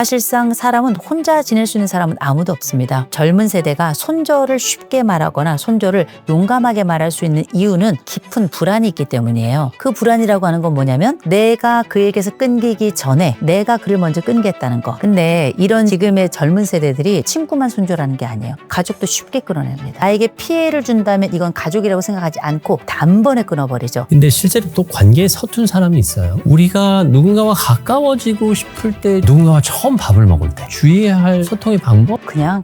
사실상 사람은 혼자 지낼 수 있는 사람은 아무도 없습니다. 젊은 세대가 손절을 쉽게 말하거나 손절을 용감하게 말할 수 있는 이유는 깊은 불안이 있기 때문이에요. 그 불안이라고 하는 건 뭐냐면 내가 그에게서 끊기기 전에 내가 그를 먼저 끊겠다는 거. 근데 이런 지금의 젊은 세대들이 친구만 손절하는 게 아니에요. 가족도 쉽게 끊어냅니다. 나에게 피해를 준다면 이건 가족이라고 생각하지 않고 단번에 끊어버리죠. 근데 실제로 또 관계에 서툰 사람이 있어요. 우리가 누군가와 가까워지고 싶을 때, 누군가와 처음 밥을 먹을 때 주의해야 할 소통의 방법? 그냥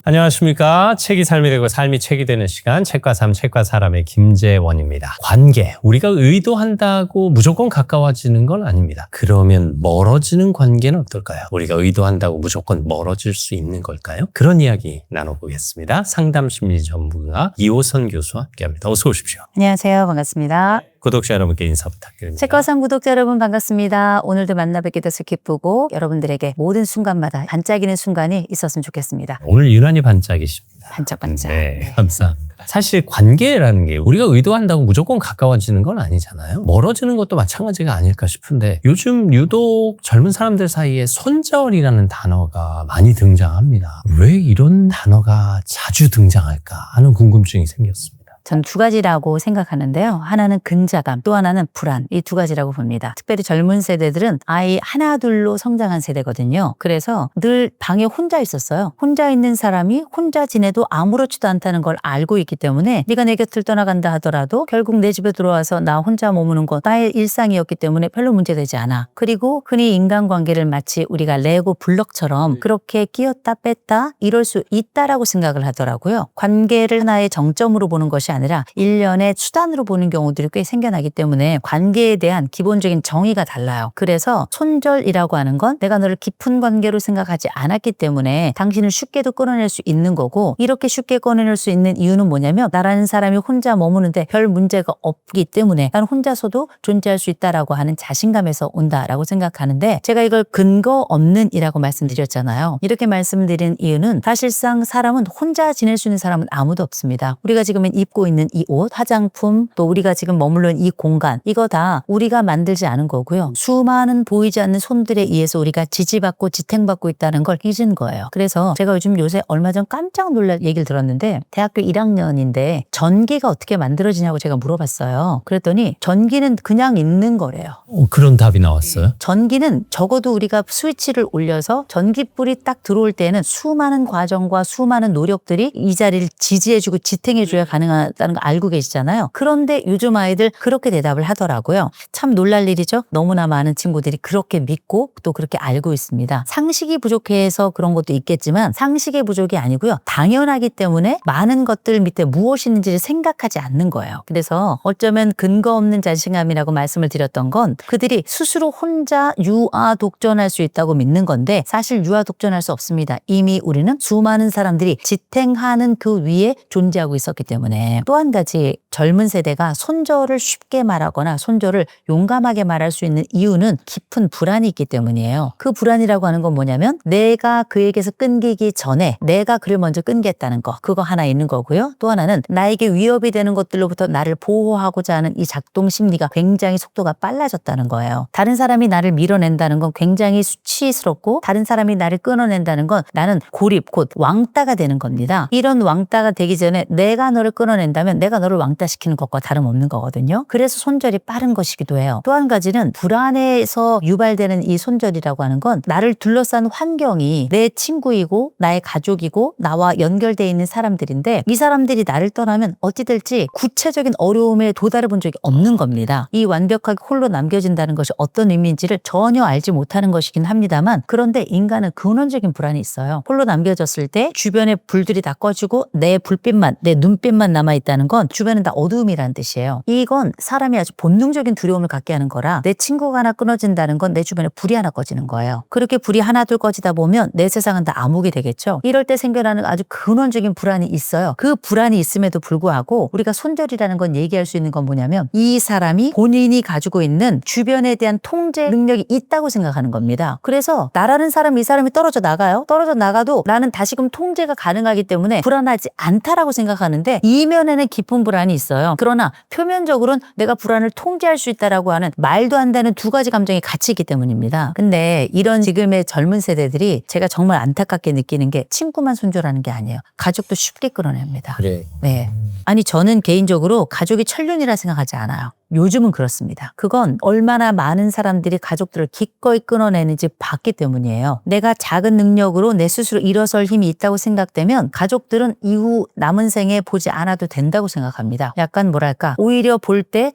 안녕하십니까. 책이 삶이 되고 삶이 책이 되는 시간, 책과 삶, 책과 사람의 김재원입니다. 관계, 우리가 의도한다고 무조건 가까워지는 건 아닙니다. 그러면 멀어지는 관계는 어떨까요? 우리가 의도한다고 무조건 멀어질 수 있는 걸까요? 그런 이야기 나눠보겠습니다. 상담심리 전문가 이호선 교수와 함께합니다. 어서 오십시오. 안녕하세요. 반갑습니다. 구독자 여러분께 인사 부탁드립니다. 책과 삶 구독자 여러분 반갑습니다. 오늘도 만나 뵙게 돼서 기쁘고 여러분들에게 모든 순간마다 반짝이는 순간이 있었으면 좋겠습니다. 오늘 유난히 반짝이십니다. 반짝반짝. 네, 감사합니다. 사실 관계라는 게 우리가 의도한다고 무조건 가까워지는 건 아니잖아요. 멀어지는 것도 마찬가지가 아닐까 싶은데 요즘 유독 젊은 사람들 사이에 손절이라는 단어가 많이 등장합니다. 왜 이런 단어가 자주 등장할까 하는 궁금증이 생겼습니다. 전 두 가지라고 생각하는데요. 하나는 근자감, 또 하나는 불안. 이 두 가지라고 봅니다. 특별히 젊은 세대들은 아이 하나 둘로 성장한 세대거든요. 그래서 늘 방에 혼자 있었어요. 혼자 있는 사람이 혼자 지내도 아무렇지도 않다는 걸 알고 있기 때문에 네가 내 곁을 떠나간다 하더라도 결국 내 집에 들어와서 나 혼자 머무는 것 나의 일상이었기 때문에 별로 문제되지 않아. 그리고 흔히 인간관계를 마치 우리가 레고 블럭처럼 그렇게 끼었다 뺐다 이럴 수 있다라고 생각을 하더라고요. 관계를 하나의 정점으로 보는 것이 아니라 일련의 수단으로 보는 경우들이 꽤 생겨나기 때문에 관계에 대한 기본적인 정의가 달라요. 그래서 손절이라고 하는 건 내가 너를 깊은 관계로 생각하지 않았기 때문에 당신을 쉽게도 끊어낼 수 있는 거고, 이렇게 쉽게 끊어낼 수 있는 이유는 뭐냐면 나라는 사람이 혼자 머무는데 별 문제가 없기 때문에 난 혼자서도 존재할 수 있다라고 하는 자신감에서 온다라고 생각하는데, 제가 이걸 근거 없는 이라고 말씀드렸잖아요. 이렇게 말씀드린 이유는 사실상 사람은 혼자 지낼 수 있는 사람은 아무도 없습니다. 우리가 지금 입고 있는 이 옷, 화장품, 또 우리가 지금 머물러 있는 이 공간, 이거 다 우리가 만들지 않은 거고요. 수많은 보이지 않는 손들에 의해서 우리가 지지받고 지탱받고 있다는 걸 잊은 거예요. 그래서 제가 요새 얼마 전 깜짝 놀랄 얘기를 들었는데, 대학교 1학년인데 전기가 어떻게 만들어지냐고 제가 물어봤어요. 그랬더니 전기는 그냥 있는 거래요. 그런 답이 나왔어요? 전기는 적어도 우리가 스위치를 올려서 전기불이 딱 들어올 때는 수많은 과정과 수많은 노력들이 이 자리를 지지해주고 지탱해줘야 가능하다는 거 알고 계시잖아요. 그런데 요즘 아이들 그렇게 대답을 하더라고요. 참 놀랄 일이죠. 너무나 많은 친구들이 그렇게 믿고 또 그렇게 알고 있습니다. 상식이 부족해서 그런 것도 있겠지만 상식의 부족이 아니고요. 당연하기 때문에 많은 것들 밑에 무엇이 있는지를 생각하지 않는 거예요. 그래서 어쩌면 근거 없는 자신감이라고 말씀을 드렸던 건 그들이 스스로 혼자 유아 독존할 수 있다고 믿는 건데, 사실 유아 독존할 수 없습니다. 이미 우리는 수많은 사람들이 지탱하는 그 위에 존재하고 있었기 때문에. 또 한 가지, 젊은 세대가 손절을 쉽게 말하거나 손절을 용감하게 말할 수 있는 이유는 깊은 불안이 있기 때문이에요. 그 불안이라고 하는 건 뭐냐면 내가 그에게서 끊기기 전에 내가 그를 먼저 끊겠다는 거, 그거 하나 있는 거고요. 또 하나는 나에게 위협이 되는 것들로부터 나를 보호하고자 하는 이 작동 심리가 굉장히 속도가 빨라졌다는 거예요. 다른 사람이 나를 밀어낸다는 건 굉장히 수치스럽고, 다른 사람이 나를 끊어낸다는 건 나는 고립, 곧 왕따가 되는 겁니다. 이런 왕따가 되기 전에 내가 너를 끊어낸다면 내가 너를 왕따시키는 것과 다름없는 거거든요. 그래서 손절이 빠른 것이기도 해요. 또 한 가지는 불안에서 유발되는 이 손절이라고 하는 건 나를 둘러싼 환경이 내 친구이고 나의 가족이고 나와 연결되어 있는 사람들인데, 이 사람들이 나를 떠나면 어찌 될지 구체적인 어려움에 도달해 본 적이 없는 겁니다. 이 완벽하게 홀로 남겨진다는 것이 어떤 의미인지를 전혀 알지 못하는 것이긴 합니다만, 그런데 인간은 근원적인 불안이 있어요. 홀로 남겨졌을 때 주변의 불들이 다 꺼지고 내 불빛만, 내 눈빛만 남아있다는 건 주변은 다 어두움이라는 뜻이에요. 이건 사람이 아주 본능적인 두려움을 갖게 하는 거라, 내 친구가 하나 끊어진다는 건 내 주변에 불이 하나 꺼지는 거예요. 그렇게 불이 하나 둘 꺼지다 보면 내 세상은 다 암흑이 되겠죠. 이럴 때 생겨나는 아주 근원적인 불안이 있어요. 그 불안이 있음에도 불구하고 우리가 손절이라는 건 얘기할 수 있는 건 뭐냐면 이 사람이 본인이 가지고 있는 주변에 대한 통제 능력이 있다고 생각하는 겁니다. 그래서 나라는 사람, 이 사람이 떨어져 나가요. 떨어져 나가도 나는 다시금 통제가 가능하기 때문에 불안하지 않다라고 생각하는데, 이면에는 깊은 불안이 있어요. 그러나 표면적으로는 내가 불안을 통제할 수 있다라고 하는 말도 안 되는 두 가지 감정이 같이 있기 때문입니다. 근데 이런 지금의 젊은 세대들이 제가 정말 안타깝게 느끼는 게 친구만 손절하는 게 아니에요. 가족도 쉽게 끊어냅니다. 그래. 네. 아니 저는 개인적으로 가족이 천륜이라 생각하지 않아요. 요즘은 그렇습니다. 그건 얼마나 많은 사람들이 가족들을 기꺼이 끊어내는지 봤기 때문이에요. 내가 작은 능력으로 내 스스로 일어설 힘이 있다고 생각되면 가족들은 이후 남은 생에 보지 않아도 된다고 생각합니다. 약간 뭐랄까 오히려 볼 때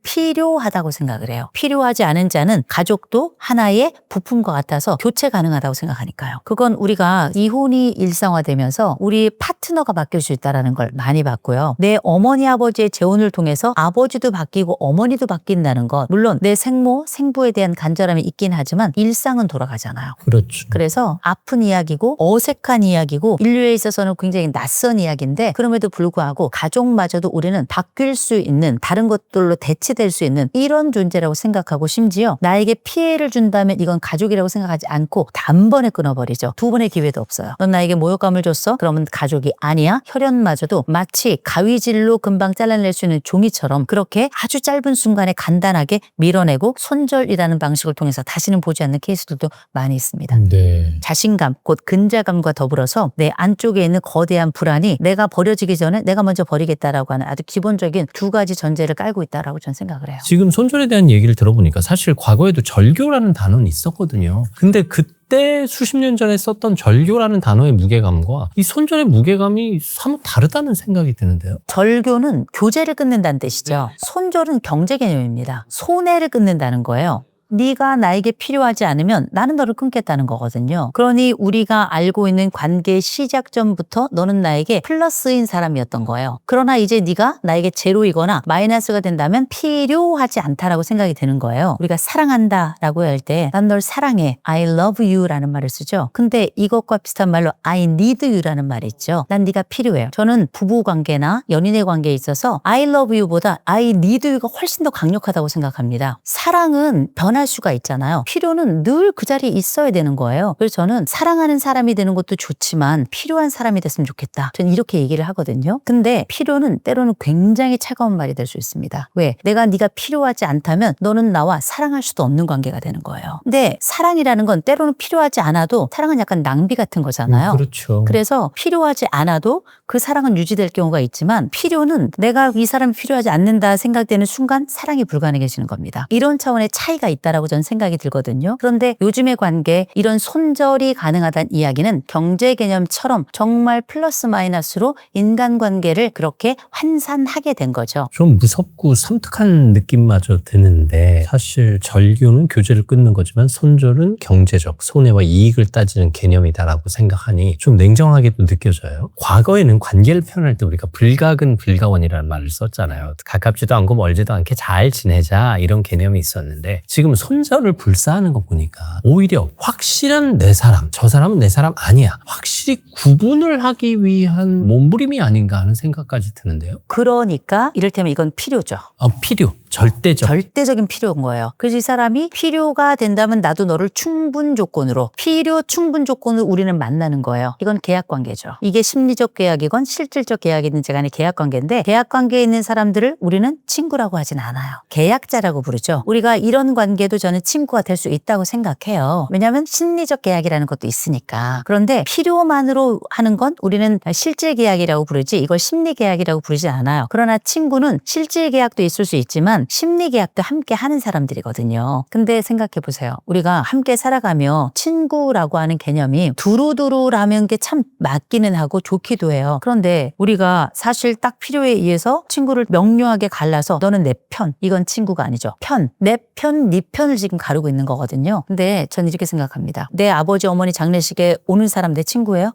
불필요하다고 생각을 해요. 필요하지 않은 자는 가족도 하나의 부품과 같아서 교체 가능하다고 생각하니까요. 그건 우리가 이혼이 일상화되면서 우리 파트너가 바뀔 수 있다는 걸 많이 봤고요. 내 어머니 아버지의 재혼을 통해서 아버지도 바뀌고 어머니도 바뀐다는 것, 물론 내 생모, 생부에 대한 간절함이 있긴 하지만 일상은 돌아가잖아요. 그렇죠. 그래서 아픈 이야기고 어색한 이야기고 인류에 있어서는 굉장히 낯선 이야기인데 그럼에도 불구하고 가족마저도 우리는 바뀔 수 있는 다른 것들로 대체될 수 있는 이런 존재라고 생각하고 심지어 나에게 피해를 준다면 이건 가족이라고 생각하지 않고 단번에 끊어버리죠. 두 번의 기회도 없어요. 넌 나에게 모욕감을 줬어? 그러면 가족이 아니야? 혈연마저도 마치 가위질로 금방 잘라낼 수 있는 종이처럼 그렇게 아주 짧은 순간에 간단하게 밀어내고 손절이라는 방식을 통해서 다시는 보지 않는 케이스들도 많이 있습니다. 네. 자신감, 곧 근자감과 더불어서 내 안쪽에 있는 거대한 불안이 내가 버려지기 전에 내가 먼저 버리겠다라고 하는 아주 기본적인 두 가지 전제를 깔고 있다라고 저는 생각을 해요. 지금 손절에 대한 얘기를 들어보니까 사실 과거에도 절교라는 단어는 있었거든요. 근데 그때 수십 년 전에 썼던 절교라는 단어의 무게감과 이 손절의 무게감이 사뭇 다르다는 생각이 드는데요. 절교는 교제를 끊는다는 뜻이죠. 손절은 경제 개념입니다. 손해를 끊는다는 거예요. 네가 나에게 필요하지 않으면 나는 너를 끊겠다는 거거든요. 그러니 우리가 알고 있는 관계의 시작점부터 너는 나에게 플러스인 사람이었던 거예요. 그러나 이제 네가 나에게 제로이거나 마이너스가 된다면 필요하지 않다라고 생각이 드는 거예요. 우리가 사랑한다라고 할 때 난 널 사랑해, I love you라는 말을 쓰죠. 근데 이것과 비슷한 말로 I need you라는 말이 있죠. 난 네가 필요해요. 저는 부부 관계나 연인의 관계에 있어서 I love you보다 I need you가 훨씬 더 강력하다고 생각합니다. 사랑은 변할 수가 있잖아요. 필요는 늘 그 자리에 있어야 되는 거예요. 그래서 저는 사랑하는 사람이 되는 것도 좋지만 필요한 사람이 됐으면 좋겠다. 저는 이렇게 얘기를 하거든요. 근데 필요는 때로는 굉장히 차가운 말이 될 수 있습니다. 왜? 내가 네가 필요하지 않다면 너는 나와 사랑할 수도 없는 관계가 되는 거예요. 근데 사랑이라는 건 때로는 필요하지 않아도 사랑은 약간 낭비 같은 거잖아요. 그렇죠. 그래서 필요하지 않아도 그 사랑은 유지될 경우가 있지만 필요는 내가 이 사람이 필요하지 않는다 생각되는 순간 사랑이 불가능해지는 겁니다. 이런 차원의 차이가 있다라고 저는 생각이 들거든요. 그런데 요즘의 관계 이런 손절이 가능하다는 이야기는 경제 개념처럼 정말 플러스 마이너스로 인간관계를 그렇게 환산하게 된 거죠. 좀 무섭고 섬뜩한 느낌마저 드는데 사실 절교는 교제를 끊는 거지만 손절은 경제적 손해와 이익을 따지는 개념이다라고 생각하니 좀 냉정하게도 느껴져요. 과거에는 관계를 표현할 때 우리가 불가근 불가원이라는 말을 썼잖아요. 가깝지도 않고 멀지도 않게 잘 지내자 이런 개념이 있었는데 지금 손절을 불사하는 거 보니까 오히려 확실한 내 사람, 저 사람은 내 사람 아니야. 확실히 구분을 하기 위한 몸부림이 아닌가 하는 생각까지 드는데요. 그러니까 이를테면 이건 필요죠. 필요. 절대적인 필요인 거예요. 그래서 이 사람이 필요가 된다면 나도 너를 충분 조건으로 필요 충분 조건으로 우리는 만나는 거예요. 이건 계약 관계죠. 이게 심리적 계약이건 실질적 계약이든지 간에 계약 관계인데 계약 관계에 있는 사람들을 우리는 친구라고 하진 않아요. 계약자라고 부르죠. 우리가 이런 관계도 저는 친구가 될 수 있다고 생각해요. 왜냐하면 심리적 계약이라는 것도 있으니까. 그런데 필요만으로 하는 건 우리는 실질 계약이라고 부르지 이걸 심리 계약이라고 부르지 않아요. 그러나 친구는 실질 계약도 있을 수 있지만 심리 계약도 함께 하는 사람들이거든요. 근데 생각해 보세요. 우리가 함께 살아가며 친구라고 하는 개념이 두루두루라면 게 참 맞기는 하고 좋기도 해요. 그런데 우리가 사실 딱 필요에 의해서 친구를 명료하게 갈라서 너는 내 편, 이건 친구가 아니죠. 내 편, 네 편을 지금 가르고 있는 거거든요. 근데 전 이렇게 생각합니다. 내 아버지 어머니 장례식에 오는 사람 내 친구예요?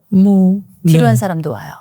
필요한 사람도 와요.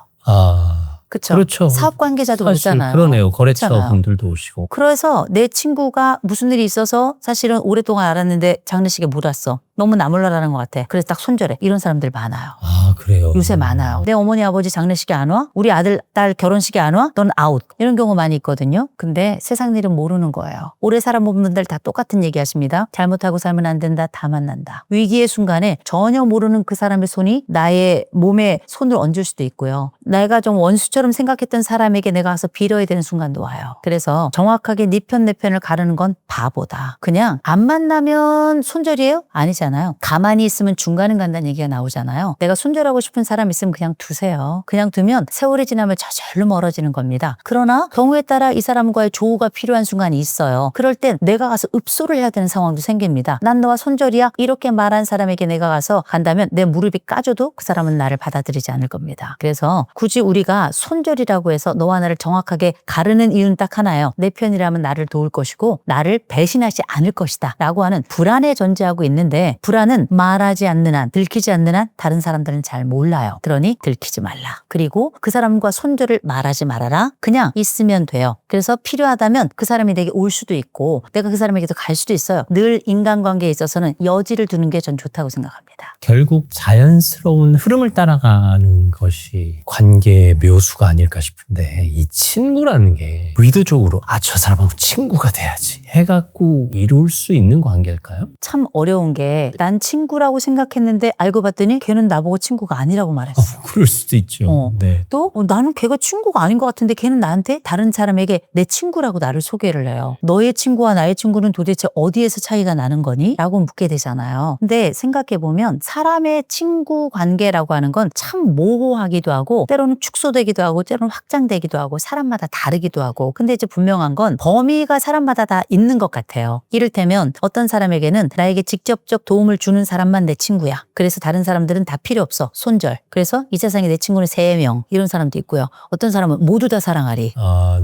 그렇죠. 사업 관계자도 오잖아요. 그러네요. 거래처 분들도 오시고. 그래서 내 친구가 무슨 일이 있어서 사실은 오랫동안 알았는데 장례식에 못 왔어. 너무 나몰라라는 것 같아. 그래서 딱 손절해. 이런 사람들 많아요. 아, 그래요. 요새 많아요. 내 어머니 아버지 장례식에 안 와? 우리 아들 딸 결혼식에 안 와? 넌 아웃. 이런 경우 많이 있거든요. 근데 세상 일은 모르는 거예요. 오래 살아본 분들 다 똑같은 얘기 하십니다. 잘못하고 살면 안 된다. 다 만난다. 위기의 순간에 전혀 모르는 그 사람의 손이 나의 몸에 손을 얹을 수도 있고요. 내가 좀 원수처럼 생각했던 사람에게 내가 가서 빌어야 되는 순간도 와요. 그래서 정확하게 네 편 내 편을 가르는 건 바보다. 그냥 안 만나면 손절이에요? 아니잖아요. 가만히 있으면 중간은 간다는 얘기가 나오잖아요. 내가 손절하고 싶은 사람 있으면 그냥 두세요. 그냥 두면 세월이 지나면 저절로 멀어지는 겁니다. 그러나 경우에 따라 이 사람과의 조우가 필요한 순간이 있어요. 그럴 땐 내가 가서 읍소를 해야 되는 상황도 생깁니다. 난 너와 손절이야? 이렇게 말한 사람에게 내가 가서 간다면 내 무릎이 까져도 그 사람은 나를 받아들이지 않을 겁니다. 그래서 굳이 우리가 손절이라고 해서 너와 나를 정확하게 가르는 이유는 딱 하나예요. 내 편이라면 나를 도울 것이고 나를 배신하지 않을 것이다 라고 하는 불안에 존재하고 있는데, 불안은 말하지 않는 한, 들키지 않는 한 다른 사람들은 잘 몰라요. 그러니 들키지 말라. 그리고 그 사람과 손절을 말하지 말아라. 그냥 있으면 돼요. 그래서 필요하다면 그 사람이 내게 올 수도 있고 내가 그 사람에게도 갈 수도 있어요. 늘 인간관계에 있어서는 여지를 두는 게 전 좋다고 생각합니다. 결국 자연스러운 흐름을 따라가는 것이 관계의 묘수가 아닐까 싶은데, 이 친구라는 게 의도적으로 저 사람하고 친구가 돼야지 해갖고 이룰 수 있는 관계일까요? 참 어려운 게, 난 친구라고 생각했는데 알고 봤더니 걔는 나보고 친구가 아니라고 말했어. 그럴 수도 있죠. 네. 또 나는 걔가 친구가 아닌 것 같은데 걔는 나한테 다른 사람에게 내 친구라고 나를 소개를 해요. 너의 친구와 나의 친구는 도대체 어디에서 차이가 나는 거니? 라고 묻게 되잖아요. 근데 생각해보면 사람의 친구 관계라고 하는 건 참 모호하기도 하고 때로는 축소되기도 하고 때로는 확장되기도 하고 사람마다 다르기도 하고, 근데 이제 분명한 건 범위가 사람마다 다 있는 것 같아요. 이를테면 어떤 사람에게는 나에게 직접적 도움을 주는 사람만 내 친구야. 그래서 다른 사람들은 다 필요 없어. 손절. 그래서 이 세상에 내 친구는 3명. 이런 사람도 있고요. 어떤 사람은 모두 다 사랑하리.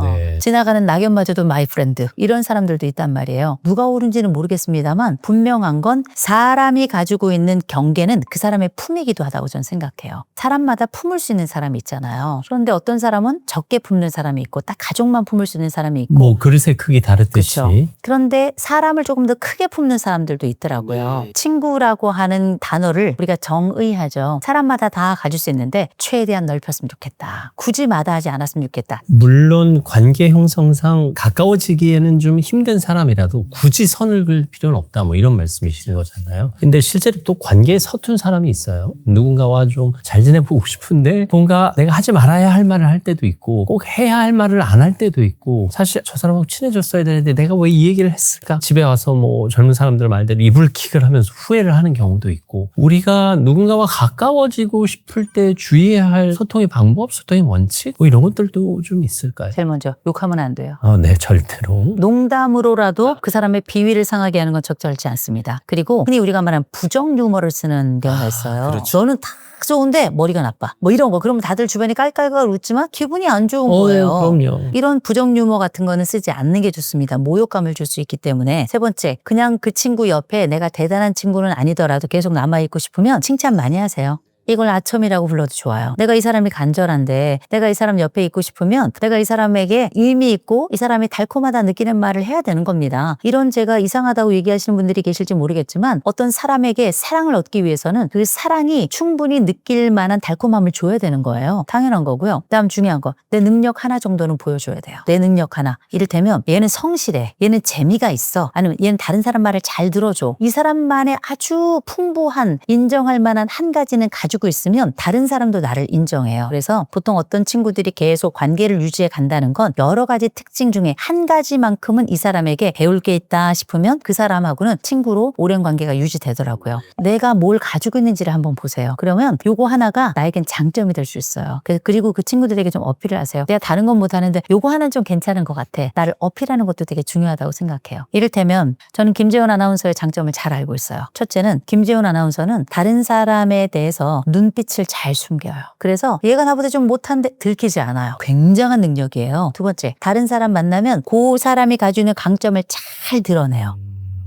네. 지나가는 낙엽마저도 마이 프렌드. 이런 사람들도 있단 말이에요. 누가 옳은지는 모르겠습니다만 분명한 건 사람이 가지고 있는 경계는 그 사람의 품이기도 하다고 저는 생각해요. 사람마다 품을 수 있는 사람이 있잖아요. 그런데 어떤 사람은 적게 품는 사람이 있고 딱 가족만 품을 수 있는 사람이 있고, 뭐 그릇의 크기 다르듯이. 그렇죠. 그런데 사람을 조금 더 크게 품는 사람들도 있더라고요. 친구라고 하는 단어를 우리가 정의하죠. 사람마다 다 가질 수 있는데 최대한 넓혔으면 좋겠다. 굳이 마다하지 않았으면 좋겠다. 물론 관계 형성상 가까워지기에는 좀 힘든 사람이라도 굳이 선을 그을 필요는 없다, 뭐 이런 말씀이시는 거잖아요. 근데 실제로 또 관계에 서툰 사람이 있어요. 누군가와 좀 잘 지내보고 싶은데 뭔가 내가 하지 말아야 할 말을 할 때도 있고 꼭 해야 할 말을 안 할 때도 있고, 사실 저 사람하고 친해졌어야 되는데 내가 왜 이 얘기를 했을까? 집에 와서 뭐 젊은 사람들 말대로 이불킥을 하면서 후회를 하는 경우도 있고, 우리가 누군가와 가까워지고 싶을 때 주의해야 할 소통의 방법, 소통의 원칙, 뭐 이런 것들도 좀 있을까요? 제일 먼저 욕하면 안 돼요. 네, 절대로. 농담으로라도 그 사람의 비위를 상하게 하는 건 적절치 않습니다. 그리고 흔히 우리가 말하는 부정 유머를 쓰는 경우가 있어요. 그렇죠. 너는 다 좋은데 머리가 나빠. 뭐 이런 거. 그러면 다들 주변이 깔깔깔 웃지만 기분이 안 좋은 거예요. 그럼요. 이런 부정 유머 같은 거는 쓰지 않는 게 좋습니다. 모욕감을 줄 수 있기 때문에. 세 번째, 그냥 그 친구 옆에 내가 대단한 친구는 아니더라도 계속 남아있고 싶으면 칭찬 많이 하세요. 이걸 아첨이라고 불러도 좋아요. 내가 이 사람이 간절한데 내가 이 사람 옆에 있고 싶으면 내가 이 사람에게 의미 있고 이 사람이 달콤하다 느끼는 말을 해야 되는 겁니다. 이런 제가 이상하다고 얘기하시는 분들이 계실지 모르겠지만 어떤 사람에게 사랑을 얻기 위해서는 그 사랑이 충분히 느낄 만한 달콤함을 줘야 되는 거예요. 당연한 거고요. 그다음 중요한 거, 내 능력 하나 정도는 보여줘야 돼요. 내 능력 하나. 이를테면 얘는 성실해. 얘는 재미가 있어. 아니면 얘는 다른 사람 말을 잘 들어줘. 이 사람만의 아주 풍부한 인정할 만한 한 가지는 가지고 있으면 다른 사람도 나를 인정해요. 그래서 보통 어떤 친구들이 계속 관계를 유지해 간다는 건 여러 가지 특징 중에 한 가지만큼은 이 사람에게 배울 게 있다 싶으면 그 사람하고는 친구로 오랜 관계가 유지되더라고요. 내가 뭘 가지고 있는지를 한번 보세요. 그러면 요거 하나가 나에겐 장점이 될 수 있어요. 그리고 그 친구들에게 좀 어필을 하세요. 내가 다른 건 못하는데 요거 하나는 좀 괜찮은 것 같아. 나를 어필하는 것도 되게 중요하다고 생각해요. 이를테면 저는 김재원 아나운서의 장점을 잘 알고 있어요. 첫째는 김재원 아나운서는 다른 사람에 대해서 눈빛을 잘 숨겨요. 그래서 얘가 나보다 좀 못한데 들키지 않아요. 굉장한 능력이에요. 두 번째, 다른 사람 만나면 그 사람이 가지고 있는 강점을 잘 드러내요.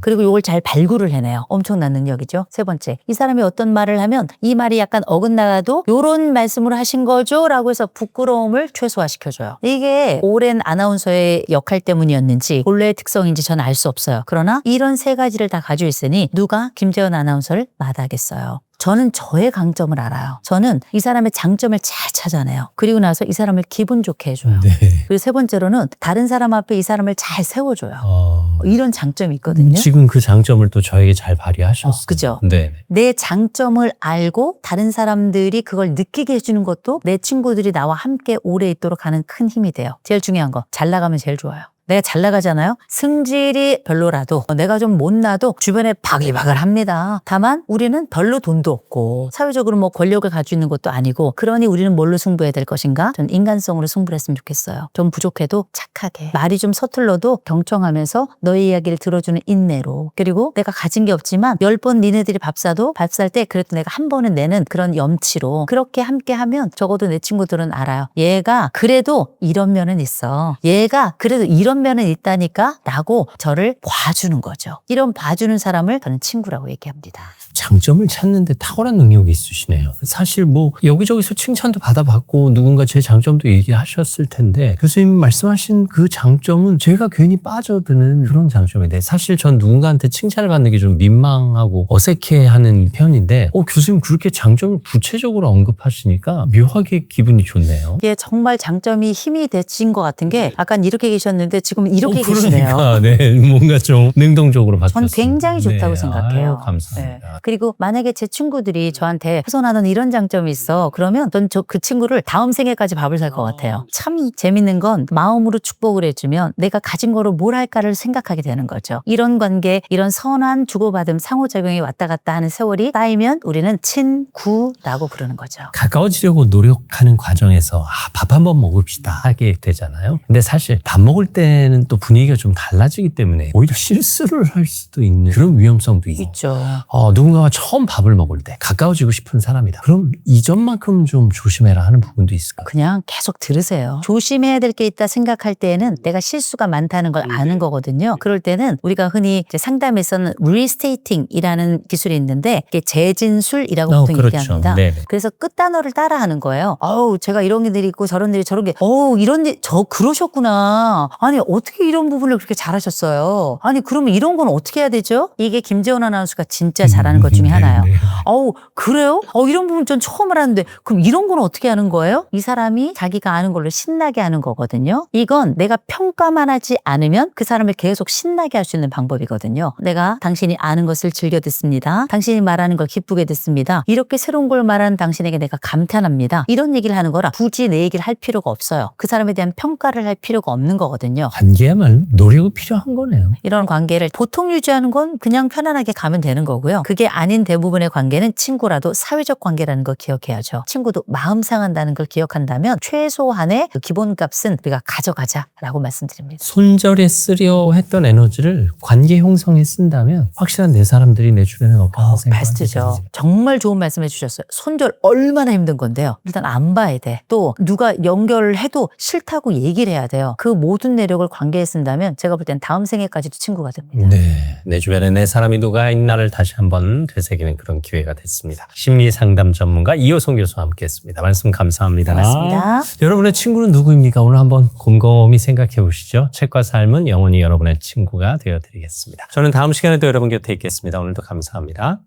그리고 이걸 잘 발굴을 해내요. 엄청난 능력이죠. 세 번째, 이 사람이 어떤 말을 하면 이 말이 약간 어긋나가도 요런 말씀을 하신 거죠? 라고 해서 부끄러움을 최소화시켜줘요. 이게 오랜 아나운서의 역할 때문이었는지 본래의 특성인지 저는 알 수 없어요. 그러나 이런 세 가지를 다 가지고 있으니 누가 김재원 아나운서를 마다하겠어요. 저는 저의 강점을 알아요. 저는 이 사람의 장점을 잘 찾아내요. 그리고 나서 이 사람을 기분 좋게 해줘요. 네. 그리고 세 번째로는 다른 사람 앞에 이 사람을 잘 세워줘요. 이런 장점이 있거든요. 지금 그 장점을 또 저에게 잘 발휘하셨어요. 그죠? 네. 내 장점을 알고 다른 사람들이 그걸 느끼게 해주는 것도 내 친구들이 나와 함께 오래 있도록 하는 큰 힘이 돼요. 제일 중요한 거, 잘 나가면 제일 좋아요. 내가 잘 나가잖아요. 승질이 별로라도 내가 좀 못나도 주변에 바글바글 합니다. 다만 우리는 별로 돈도 없고 사회적으로 뭐 권력을 가지고 있는 것도 아니고 그러니 우리는 뭘로 승부해야 될 것인가? 전 인간성으로 승부를 했으면 좋겠어요. 좀 부족해도 착하게. 말이 좀 서툴러도 경청하면서 너의 이야기를 들어주는 인내로. 그리고 내가 가진 게 없지만 10번 니네들이 밥 사도 밥 살 때 그래도 내가 한 번은 내는 그런 염치로 그렇게 함께 하면 적어도 내 친구들은 알아요. 얘가 그래도 이런 면은 있어. 얘가 그래도 이런 면은 있다니까 라고 저를 봐주는 거죠. 이런 봐주는 사람을 저는 친구라고 얘기합니다. 장점을 찾는데 탁월한 능력이 있으시네요. 사실 뭐 여기저기서 칭찬도 받아봤고 누군가 제 장점도 얘기하셨을 텐데 교수님 말씀하신 그 장점은 제가 괜히 빠져드는 그런 장점인데 사실 전 누군가한테 칭찬을 받는 게 좀 민망하고 어색해하는 편인데 교수님 그렇게 장점을 구체적으로 언급하시니까 묘하게 기분이 좋네요. 이게 정말 장점이 힘이 되신 것 같은 게 약간 이렇게 계셨는데 지금 이렇게 계시네요. 그러니까, 네, 뭔가 좀 능동적으로 바뀌었어요. 전 굉장히 좋다고 생각해요. 아유, 감사합니다. 네. 그리고 만약에 제 친구들이 저한테 혜선아 넌 이런 장점이 있어 그러면 전 그 친구를 다음 생애까지 밥을 살 것 같아요. 참 재밌는 건 마음으로 축복을 해주면 내가 가진 거로 뭘 할까를 생각하게 되는 거죠. 이런 관계, 이런 선한 주고받음, 상호작용이 왔다 갔다 하는 세월이 쌓이면 우리는 친구라고 부르는 거죠. 가까워지려고 노력하는 과정에서 밥 한번 먹읍시다 하게 되잖아요. 근데 사실 밥 먹을 때는 또 분위기가 좀 달라지기 때문에 오히려 실수를 할 수도 있는 그런 위험성도 있죠. 누군가가 처음 밥을 먹을 때 가까워지고 싶은 사람이다. 그럼 이 점만큼 좀 조심해라 하는 부분도 있을까요? 그냥 계속 들으세요. 조심해야 될 게 있다 생각할 때에는 내가 실수가 많다는 걸 아는 거거든요. 그럴 때는 우리가 흔히 이제 상담에서는 리스테이팅이라는 기술이 있는데 이게 재진술이라고 보통 그렇죠. 얘기합니다. 네네. 그래서 끝단어를 따라하는 거예요. 제가 이런 일이 있고 저런 일이 저런 게 이런 일 그러셨구나. 아니 어떻게 이런 부분을 그렇게 잘하셨어요. 아니 그러면 이런 건 어떻게 해야 되죠? 이게 김재원 아나운서가 진짜 잘하는 것 중에 하나예요. 그래요? 이런 부분 전 처음 알았는데 그럼 이런 건 어떻게 하는 거예요? 이 사람이 자기가 아는 걸로 신나게 하는 거거든요. 이건 내가 평가만 하지 않으면 그 사람을 계속 신나게 할 수 있는 방법이거든요. 내가 당신이 아는 것을 즐겨 듣습니다. 당신이 말하는 걸 기쁘게 듣습니다. 이렇게 새로운 걸 말하는 당신에게 내가 감탄합니다. 이런 얘기를 하는 거라 굳이 내 얘기를 할 필요가 없어요. 그 사람에 대한 평가를 할 필요가 없는 거거든요. 관계야말로 노력이 필요한 거네요. 이런 관계를 보통 유지하는 건 그냥 편안하게 가면 되는 거고요. 그게 아닌 대부분의 관계는 친구라도 사회적 관계라는 걸 기억해야죠. 친구도 마음 상한다는 걸 기억한다면 최소한의 그 기본값은 우리가 가져가자라고 말씀드립니다. 손절에 쓰려 했던 에너지를 관계 형성에 쓴다면 확실한 내 사람들이 내 주변에 없다고 생각합니다. 베스트죠. 정말 좋은 말씀 해주셨어요. 손절 얼마나 힘든 건데요. 일단 안 봐야 돼. 또 누가 연결을 해도 싫다고 얘기를 해야 돼요. 그 모든 내력을 관계에 쓴다면 제가 볼 땐 다음 생애까지도 친구가 됩니다. 네, 내 주변에 내 사람이 누가 있나를 다시 한번 되새기는 그런 기회가 됐습니다. 심리상담 전문가 이효성 교수와 함께했습니다. 말씀 감사합니다. 고맙습니다. 여러분의 친구는 누구입니까? 오늘 한번 곰곰이 생각해 보시죠. 책과 삶은 영원히 여러분의 친구가 되어드리겠습니다. 저는 다음 시간에도 여러분 곁에 있겠습니다. 오늘도 감사합니다.